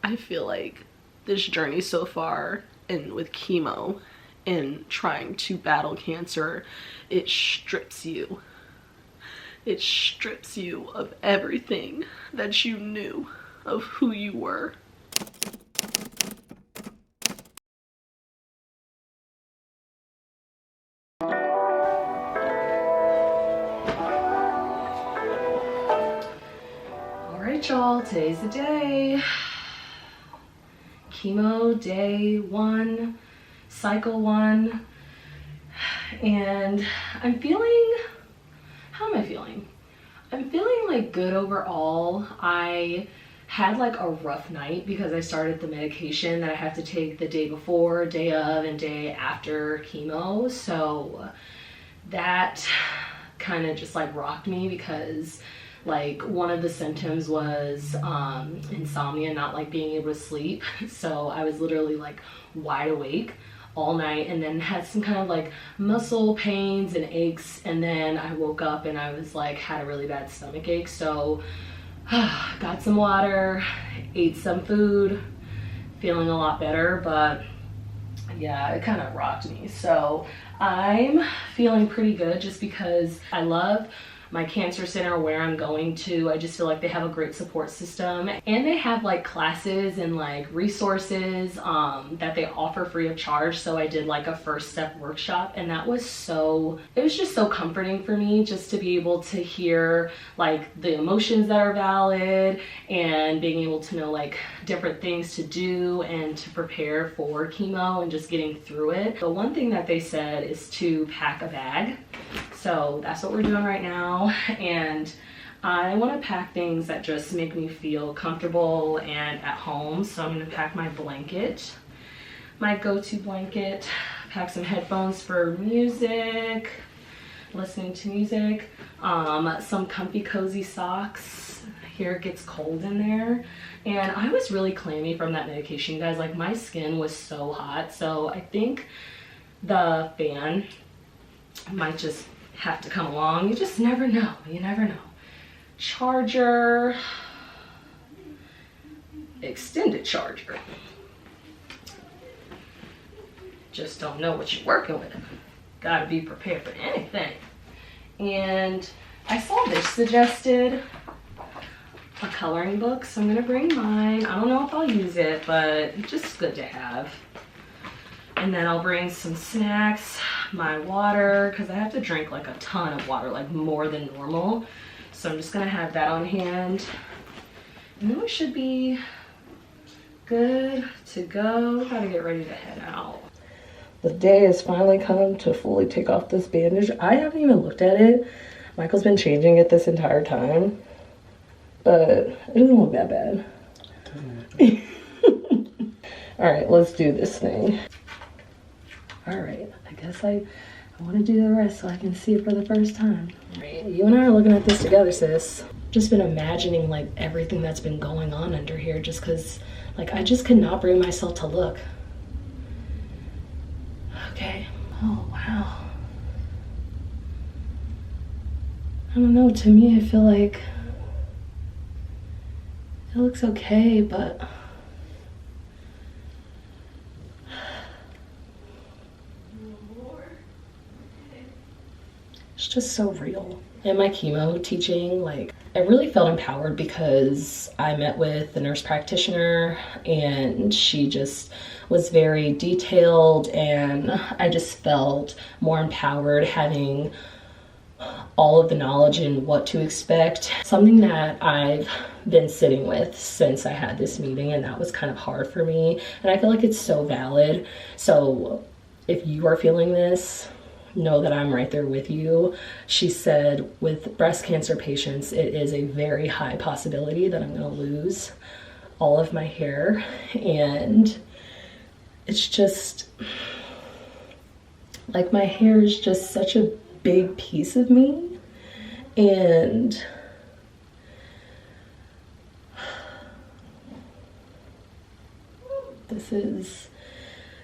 I feel like this journey so far and with chemo and trying to battle cancer, it strips you. It strips you of everything that you knew of who you were. All right, y'all, today's the day. Chemo day 1, cycle 1, and I'm feeling, how am I feeling? I'm feeling like good overall. I had like a rough night because I started the medication that I have to take the day before, day of, and day after chemo. So that kind of just like rocked me because like one of the symptoms was insomnia, not like being able to sleep. So I was literally like wide awake all night, and then had some kind of like muscle pains and aches, and then I woke up and I was like had a really bad stomach ache. So got some water, ate some food, feeling a lot better, but yeah, it kind of rocked me. So I'm feeling pretty good just because I love my cancer center where I'm going to. I just feel like they have a great support system, and they have like classes and like resources that they offer free of charge. So I did like a first step workshop, and that was it was just so comforting for me just to be able to hear like the emotions that are valid and being able to know like different things to do and to prepare for chemo and just getting through it. The one thing that they said is to pack a bag. So that's what we're doing right now, and I want to pack things that just make me feel comfortable and at home. So I'm going to pack my blanket, my go-to blanket, pack some headphones for music, listening to music, some comfy cozy socks. Here it gets cold in there, and I was really clammy from that medication, guys. Like my skin was so hot, so I think the fan might just have to come along. You just never know. You never know. Charger, extended charger. Just don't know what you're working with. Gotta be prepared for anything. And I saw this suggested a coloring book, so I'm gonna bring mine. I don't know if I'll use it, but it's just good to have. And then I'll bring some snacks, my water, because I have to drink like a ton of water, like more than normal. So I'm just gonna have that on hand. And then we should be good to go. Gotta get ready to head out. The day has finally come to fully take off this bandage. I haven't even looked at it. Michael's been changing it this entire time, but it doesn't look that bad. All right, let's do this thing. All right, I guess I want to do the rest so I can see it for the first time. All right, you and I are looking at this together, sis. Just been imagining like everything that's been going on under here, just because like I just could not bring myself to look. Okay, oh wow. I don't know, to me I feel like it looks okay, but it's just so real. In my chemo teaching, like I really felt empowered because I met with the nurse practitioner, and she just was very detailed, and I just felt more empowered having all of the knowledge and what to expect. Something that I've been sitting with since I had this meeting, and that was kind of hard for me, and I feel like it's so valid. So if you are feeling this, know that I'm right there with you. She said with breast cancer patients, it is a very high possibility that I'm going to lose all of my hair, and it's just like my hair is just such a big piece of me, and this is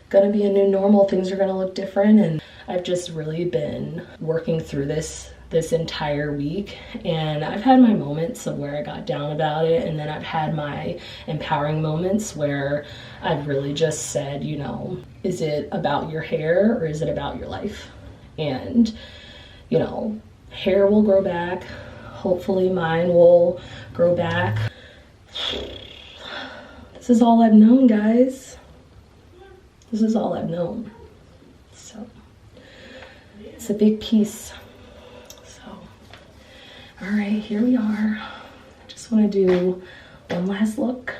gonna be a new normal. Things are gonna look different, and I've just really been working through this this entire week, and I've had my moments of where I got down about it, and then I've had my empowering moments where I've really just said, you know, is it about your hair or is it about your life? And, you know, hair will grow back. Hopefully mine will grow back. This is all I've known, guys. This is all I've known. So it's a big piece. So, all right, here we are. I just want to do one last look.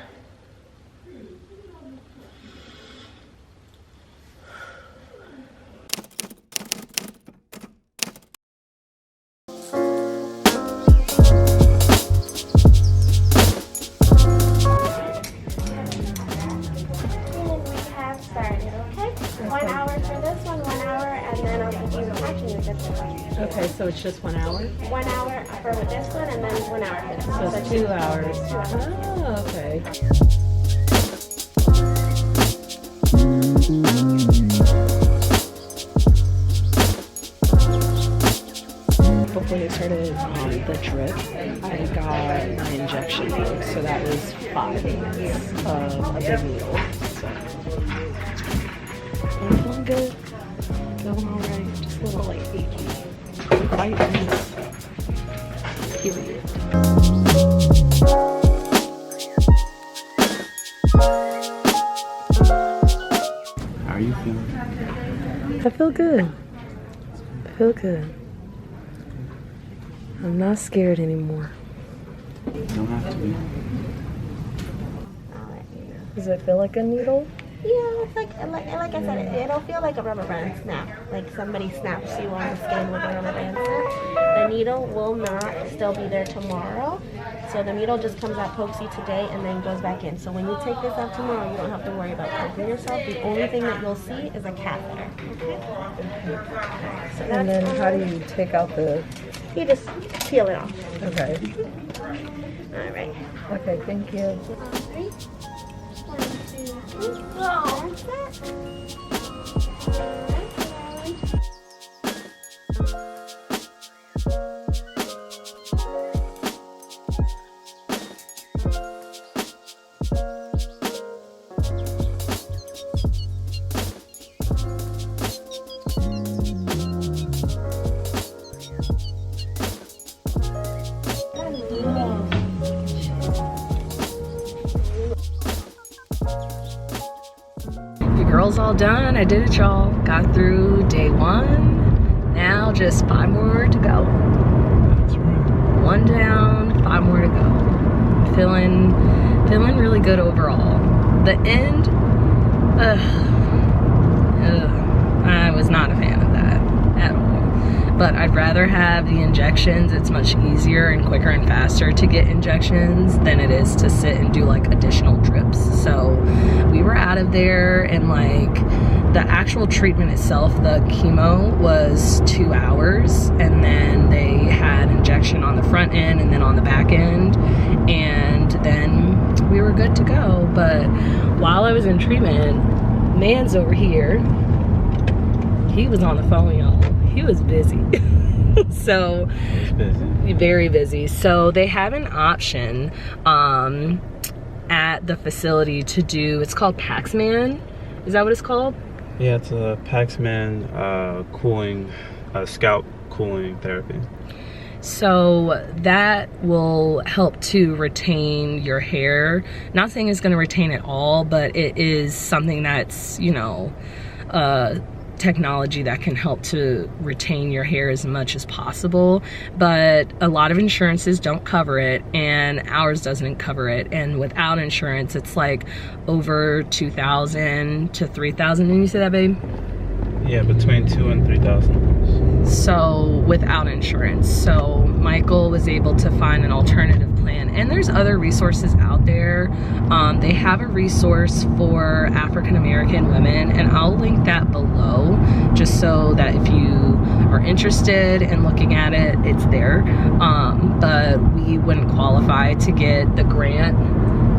Okay, so it's just 1 hour? 1 hour for this one, and then 1 hour for this one. So it's 2 hours. 2 hours. Oh, okay. Before they started the drip, I got my injection, so that was 5 minutes of a big needle. So I'm feeling good, feeling alright, just a little like achy. Vitamins. Period. How are you feeling? I feel good. I feel good. I'm not scared anymore. You don't have to be. Does it feel like a needle? Yeah, it's like I said, it'll feel like a rubber band snap. Like somebody snaps you on the skin with a rubber band snap. The needle will not still be there tomorrow. So the needle just comes out, pokes you today, and then goes back in. So when you take this out tomorrow, you don't have to worry about poking yourself. The only thing that you'll see is a catheter. Okay? So And then how do you take out the... You just peel it off. Okay. All right. Okay, thank you. All right. 1, 2, 3. Oh, that's it. Girls all done. I did it, y'all. Got through day 1. Now just 5 more to go. That's right. 1 down, 5 more to go. I'm feeling really good overall. The end, I was not a fan of that at all. But I'd rather have the injections. It's much easier and quicker and faster to get injections than it is to sit and do like additional drips. So we were out of there, and like the actual treatment itself, the chemo, was 2 hours, and then they had injection on the front end and then on the back end, and then we were good to go. But while I was in treatment, man's over here, he was on the phone, y'all. He was busy. So very busy. So they have an option at the facility to do, it's called Paxman. Is that what it's called? Yeah, it's a Paxman cooling, scalp cooling therapy. So that will help to retain your hair. Not saying it's going to retain it all, but it is something that's, you know, technology that can help to retain your hair as much as possible. But a lot of insurances don't cover it, and ours doesn't cover it. And without insurance, it's like over $2,000 to $3,000. Didn't you say that, babe? Yeah, between $2,000 and $3,000. So without insurance. So Michael was able to find an alternative plan, and there's other resources out there. They have a resource for African American women, and I'll link that below just so that if you are interested in looking at it, it's there. But we wouldn't qualify to get the grant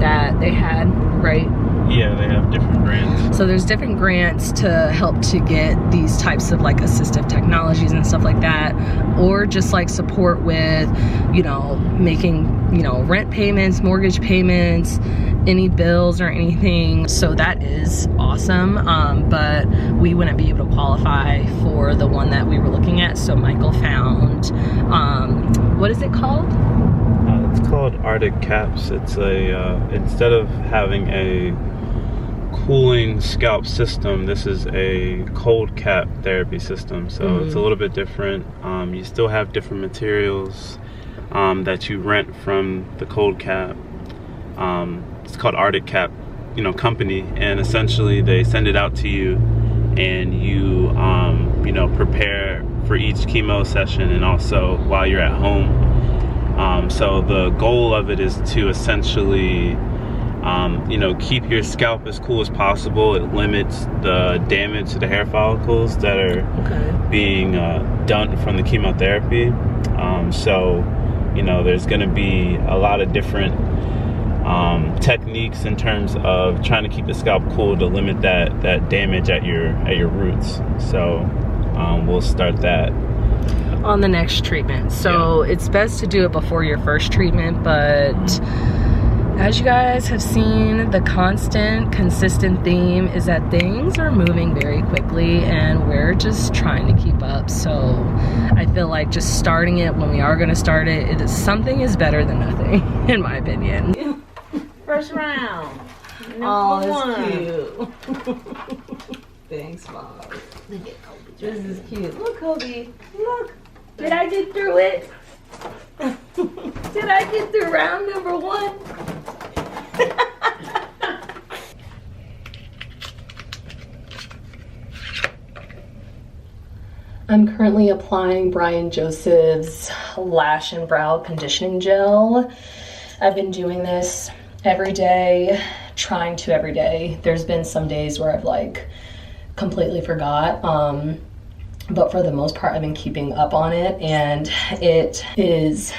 that they had, right? Yeah, they have different grants. So there's different grants to help to get these types of like assistive technologies and stuff like that, or just like support with, you know, making, you know, rent payments, mortgage payments, any bills or anything. So that is awesome, but we wouldn't be able to qualify for the one that we were looking at. So Michael found, what is it called? It's called Arctic Caps. It's a, instead of having a cooling scalp system, this is a cold cap therapy system. So it's a little bit different. You still have different materials that you rent from the cold cap. It's called Arctic Cap, you know, company, and essentially they send it out to you, and you you know, prepare for each chemo session and also while you're at home. So the goal of it is to essentially you know, keep your scalp as cool as possible. It limits the damage to the hair follicles that are being done from the chemotherapy. So, you know, there's going to be a lot of different techniques in terms of trying to keep the scalp cool to limit that damage at your roots. So we'll start that on the next treatment. So it's best to do it before your first treatment, but as you guys have seen, the consistent theme is that things are moving very quickly and we're just trying to keep up. So I feel like just starting it when we are going to start it, something is better than nothing, in my opinion. First round. Oh, Number that's cute. Thanks, Mom. Look at Kobe. This is cute. Look, Kobe. Look. Did I get through it? Did I get through round number 1? I'm currently applying Brian Joseph's lash and brow conditioning gel. I've been doing this every day, trying to every day. There's been some days where I've like completely forgot, but for the most part I've been keeping up on it, and it is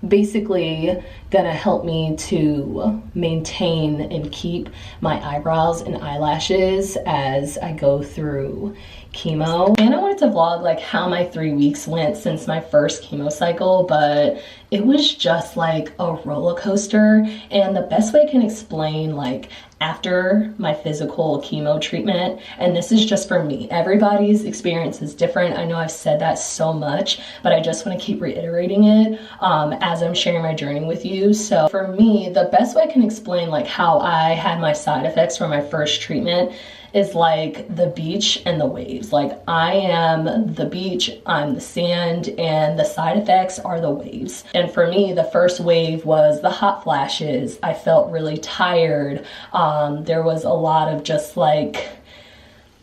basically gonna help me to maintain and keep my eyebrows and eyelashes as I go through chemo. And I wanted to vlog like how my 3 weeks went since my first chemo cycle, but it was just like a roller coaster. And the best way I can explain, like after my physical chemo treatment, and this is just for me, everybody's experience is different. I know I've said that so much, but I just want to keep reiterating it as I'm sharing my journey with you. So for me, the best way I can explain like how I had my side effects from my first treatment is like the beach and the waves. Like I am the beach, I'm the sand, and the side effects are the waves. And for me, the first wave was the hot flashes. I felt really tired. There was a lot of just like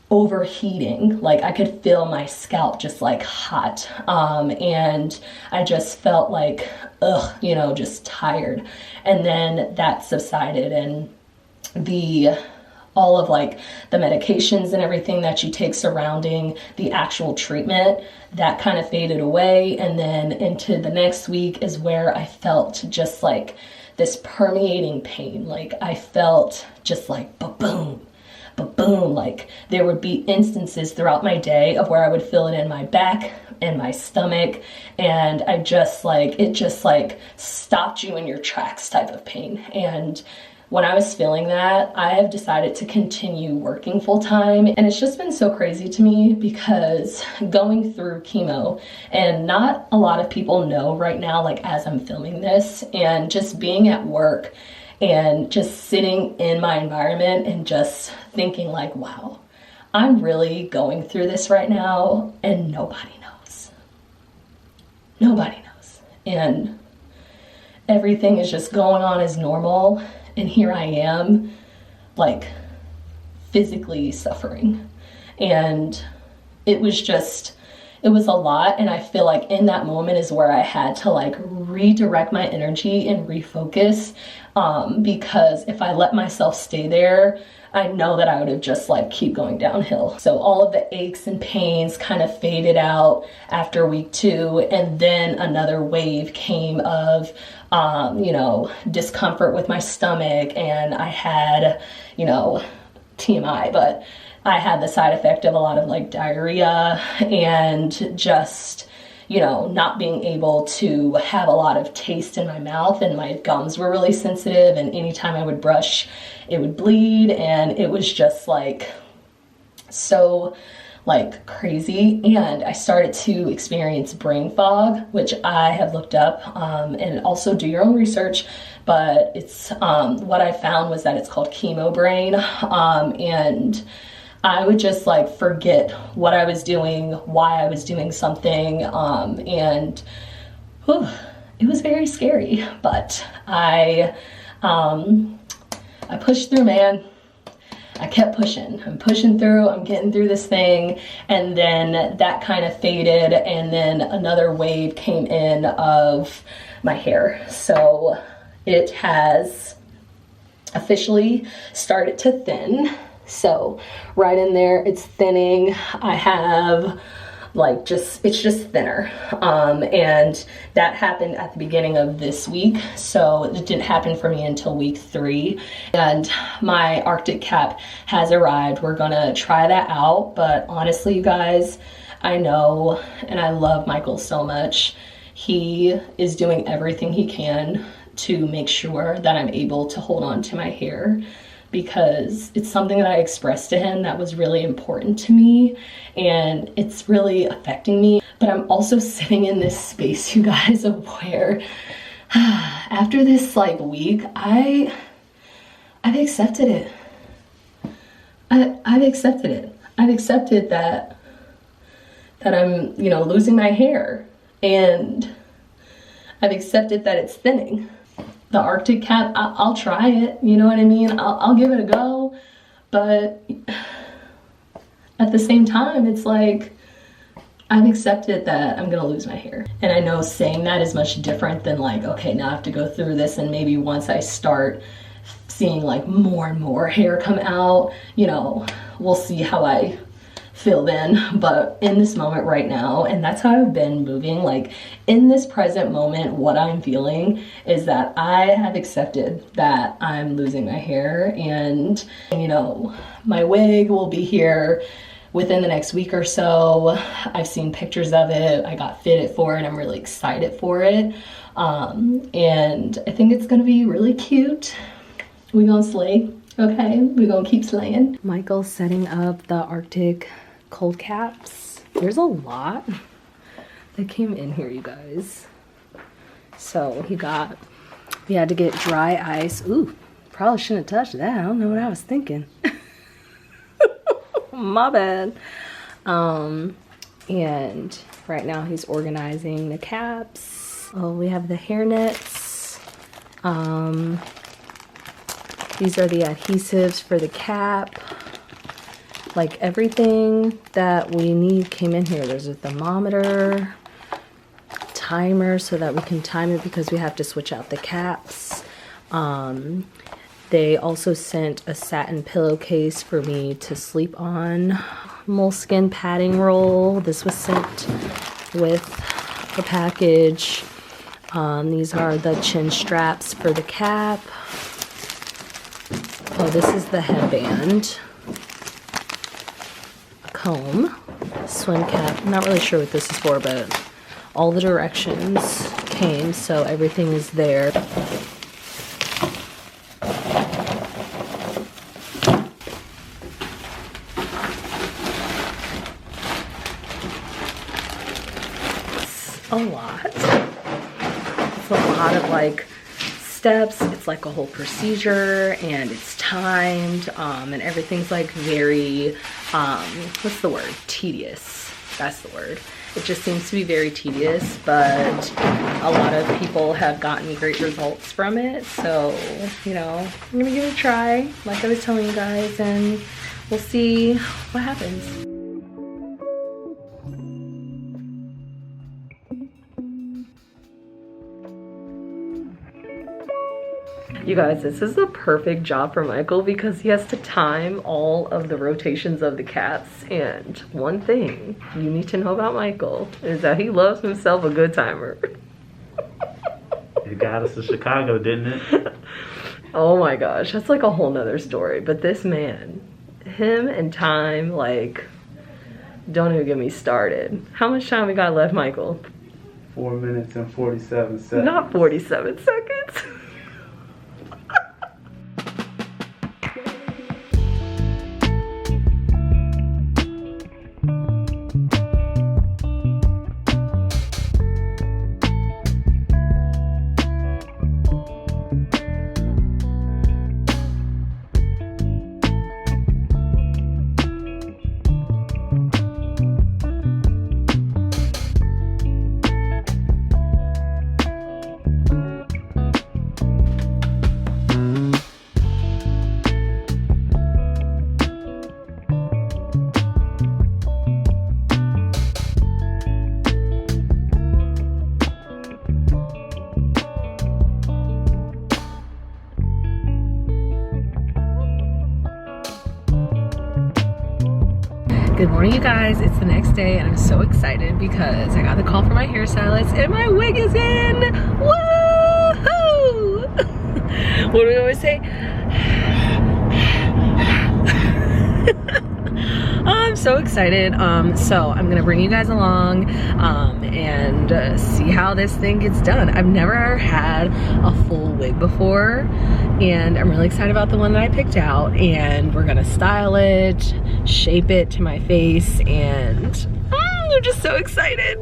overheating. Like I could feel my scalp just like hot. And I just felt like, you know, just tired. And then that subsided, and all of like the medications and everything that you take surrounding the actual treatment, that kind of faded away. And then into the next week is where I felt just like this permeating pain. Like I felt just like ba-boom, ba-boom. Like there would be instances throughout my day of where I would feel it in my back and my stomach, and I just like, it just like stopped you in your tracks type of pain. And when I was feeling that, I have decided to continue working full time. And it's just been so crazy to me because going through chemo, and not a lot of people know right now, like as I'm filming this, and just being at work and just sitting in my environment and just thinking like, wow, I'm really going through this right now and nobody knows. Nobody knows. And everything is just going on as normal. And here I am, like, physically suffering. And it was a lot. And I feel like in that moment is where I had to, like, redirect my energy and refocus. Because if I let myself stay there, I know that I would have just, like, keep going downhill. So all of the aches and pains kind of faded out after week 2. And then another wave came of you know, discomfort with my stomach, and I had, you know, TMI, but I had the side effect of a lot of like diarrhea and just, you know, not being able to have a lot of taste in my mouth, and my gums were really sensitive, and anytime I would brush it would bleed, and it was just like so like crazy. And I started to experience brain fog, which I have looked up, and also do your own research, but it's what I found was that it's called chemo brain, and I would just like forget what I was doing, why I was doing something, and whew, it was very scary, but I pushed through, man. I kept pushing. I'm pushing through, I'm getting through this thing, and then that kind of faded, and then another wave came in of my hair. So it has officially started to thin. So right in there, it's thinning. I have like it's just thinner. And that happened at the beginning of this week. So it didn't happen for me until week 3. And my Arctic cap has arrived. We're gonna try that out. But honestly, you guys, I know and I love Michael so much. He is doing everything he can to make sure that I'm able to hold on to my hair, because it's something that I expressed to him that was really important to me, and it's really affecting me. But I'm also sitting in this space, you guys, of where after this like week, I've accepted it. I've accepted it. I've accepted that I'm, you know, losing my hair, and I've accepted that it's thinning. The Arctic cap, I'll try it, you know what I mean? I'll give it a go, but at the same time, it's like, I've accepted that I'm gonna lose my hair. And I know saying that is much different than like, okay, now I have to go through this, and maybe once I start seeing like more and more hair come out, you know, we'll see how I feel then. But in this moment right now, and that's how I've been moving, like in this present moment, what I'm feeling is that I have accepted that I'm losing my hair, and you know, my wig will be here within the next week or so. I've seen pictures of it, I got fitted for it, I'm really excited for it, and I think it's gonna be really cute. We gonna slay, okay? We gonna keep slaying. Michael's setting up the Arctic cold caps. There's a lot that came in here, you guys. So we had to get dry ice. Ooh, probably shouldn't have touched that. I don't know what I was thinking. My bad. And right now he's organizing the caps. Oh, we have the hair nets. These are the adhesives for the cap. Like everything that we need came in here. There's a thermometer, timer so that we can time it because we have to switch out the caps. They also sent a satin pillowcase for me to sleep on. Moleskin padding roll. This was sent with the package. These are the chin straps for the cap. Oh, this is the headband. Comb, swim cap. I'm not really sure what this is for, but all the directions came, so everything is there. It's a lot. It's a lot of like steps. It's like a whole procedure, and it's timed, and everything's like very what's the word? Tedious. That's the word. It just seems to be very tedious, but a lot of people have gotten great results from it. So, you know, I'm gonna give it a try, like I was telling you guys, and we'll see what happens. You guys, this is the perfect job for Michael because he has to time all of the rotations of the caps. And one thing you need to know about Michael is that he loves himself a good timer. It got us to Chicago, didn't it? Oh my gosh, that's like a whole nother story. But this man, him and time, like, don't even get me started. How much time we got left, Michael? 4 minutes and 47 seconds. Not 47 seconds. Good morning, you guys. It's the next day and I'm so excited because I got the call from my hairstylist and my wig is in. Woohoo! What do we always say? I'm so excited. So I'm gonna bring you guys along and see how this thing gets done. I've never had a full wig before and I'm really excited about the one that I picked out, and we're gonna style it, shape it to my face, and I'm just so excited.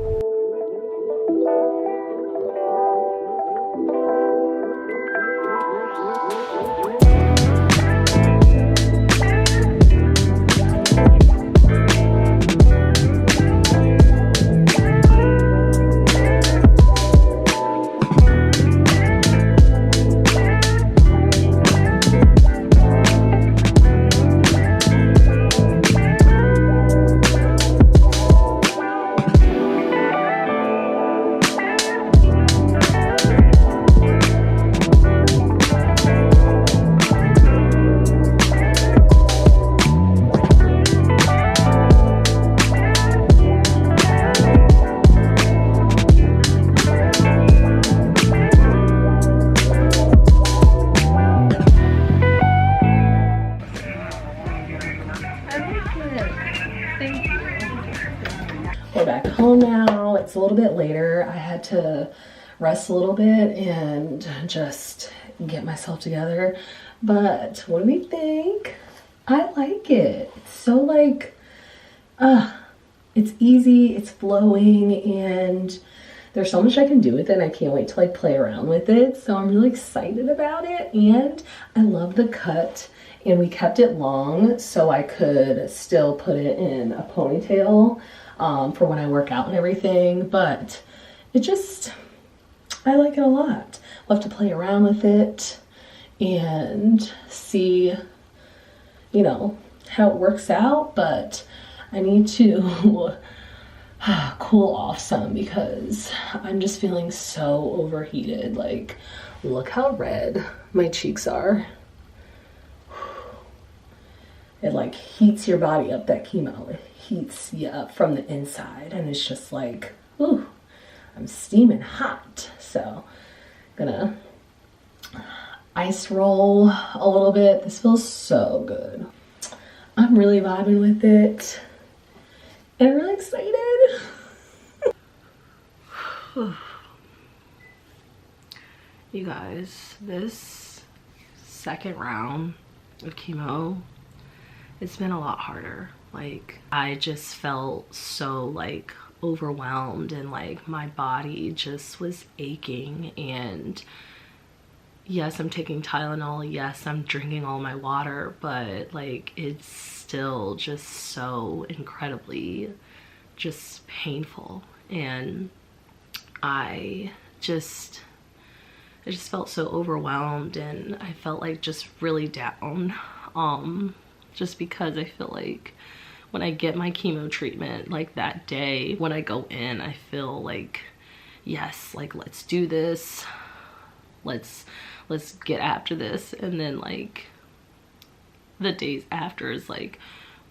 We're back home now. It's a little bit later. I had to rest a little bit and just get myself together. But what do we think? I like it. It's so like, it's easy, it's flowing, and there's so much I can do with it, and I can't wait to like play around with it. So I'm really excited about it, and I love the cut. And we kept it long so I could still put it in a ponytail for when I work out and everything. But it just, I like it a lot. Love to play around with it and see, you know, how it works out. But I need to cool off some because I'm just feeling so overheated. Like, look how red my cheeks are. It like heats your body up, that chemo. It heats you up from the inside, and it's just like, ooh, I'm steaming hot. So I'm gonna ice roll a little bit. This feels so good. I'm really vibing with it, and I'm really excited. You guys, this second round of chemo, it's been a lot harder. Like, I just felt so like overwhelmed, and like my body just was aching. And yes, I'm taking Tylenol, yes, I'm drinking all my water, but like it's still just so incredibly just painful. And I just felt so overwhelmed, and I felt like just really down. Just because I feel like when I get my chemo treatment, like that day when I go in, I feel like, yes, like let's do this, let's get after this. And then like the days after is like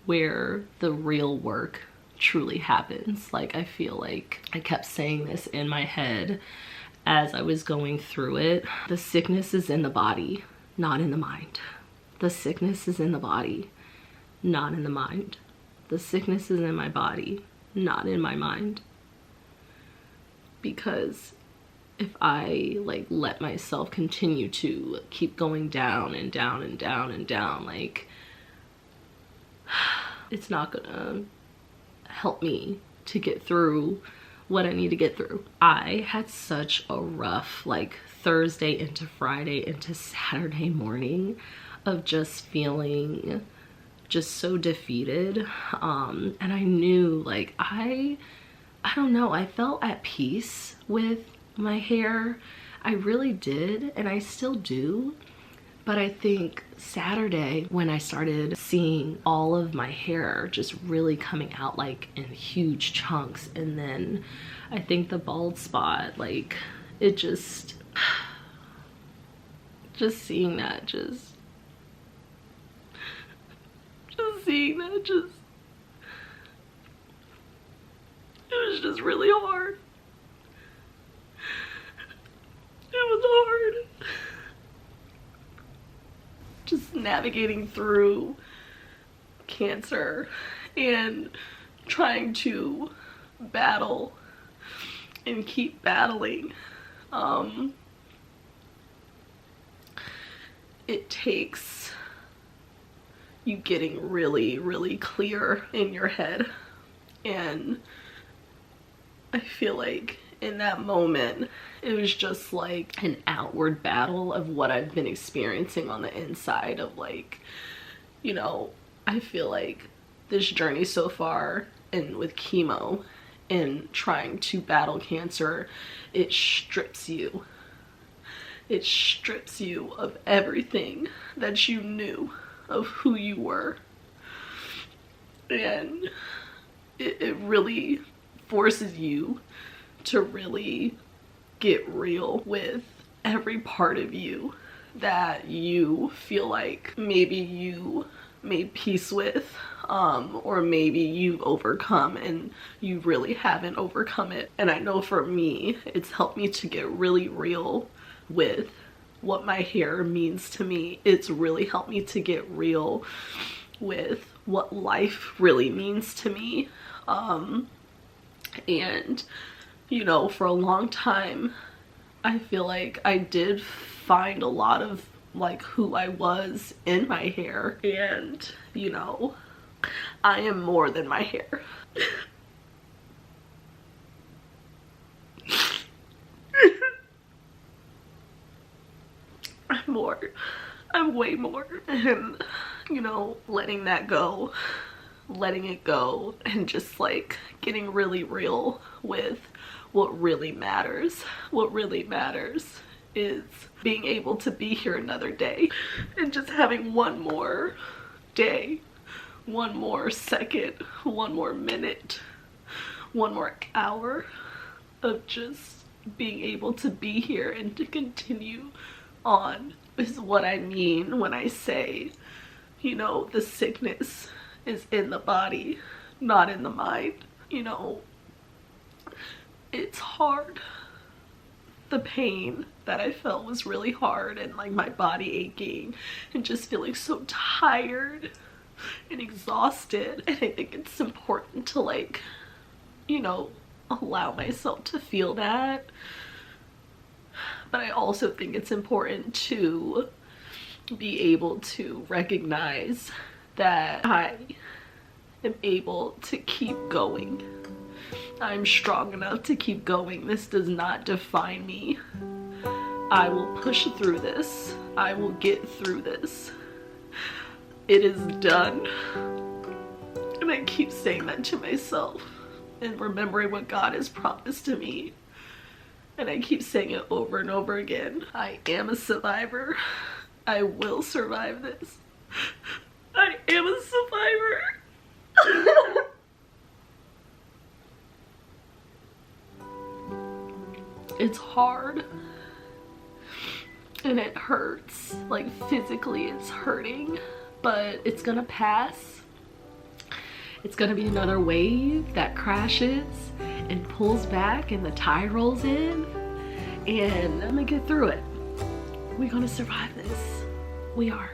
where the real work truly happens. Like, I feel like I kept saying this in my head as I was going through it, the sickness is in the body, not in the mind. The sickness is in the body, not in the mind. The sickness is in my body, not in my mind. Because if I like let myself continue to keep going down and down and down and down, like it's not gonna help me to get through what I need to get through. I had such a rough like Thursday into Friday into Saturday morning of just feeling just so defeated. And I knew like I don't know, I felt at peace with my hair. I really did, and I still do. But I think Saturday, when I started seeing all of my hair just really coming out like in huge chunks, and then I think the bald spot, like it just seeing that seeing that it was just really hard. It was hard. Just navigating through cancer and trying to battle and keep battling. It takes you getting really, really clear in your head. And I feel like in that moment, it was just like an outward battle of what I've been experiencing on the inside of like, you know, I feel like this journey so far and with chemo and trying to battle cancer, it strips you. It strips you of everything that you knew of who you were. And it really forces you to really get real with every part of you that you feel like maybe you made peace with, or maybe you've overcome and you really haven't overcome it. And I know for me, it's helped me to get really real with what my hair means to me. It's really helped me to get real with what life really means to me. And you know, for a long time, I feel like I did find a lot of like who I was in my hair. And, you know, I am more than my hair. I'm more. I'm way more. And, you know, letting that go, letting it go, and just like getting really real with what really matters. What really matters is being able to be here another day and just having one more day, one more second, one more minute, one more hour of just being able to be here and to continue on is what I mean when I say, you know, the sickness is in the body, not in the mind. You know, it's hard. The pain that I felt was really hard, and like my body aching and just feeling so tired and exhausted. And I think it's important to like, you know, allow myself to feel that. But I also think it's important to be able to recognize that I am able to keep going. I'm strong enough to keep going. This does not define me. I will push through this. I will get through this. It is done. And I keep saying that to myself and remembering what God has promised to me. And I keep saying it over and over again. I am a survivor. I will survive this. I am a survivor. It's hard. And it hurts. Like physically it's hurting. But it's gonna pass. It's gonna be another wave that crashes and pulls back and the tide rolls in. and I'm gonna get through it. We're gonna survive this. We are.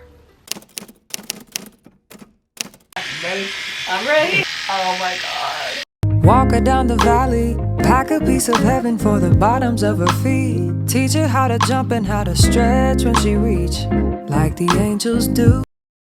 Ready? I'm ready. Oh my God. Walk her down the valley, pack a piece of heaven for the bottoms of her feet. Teach her how to jump and how to stretch when she reach, like the angels do.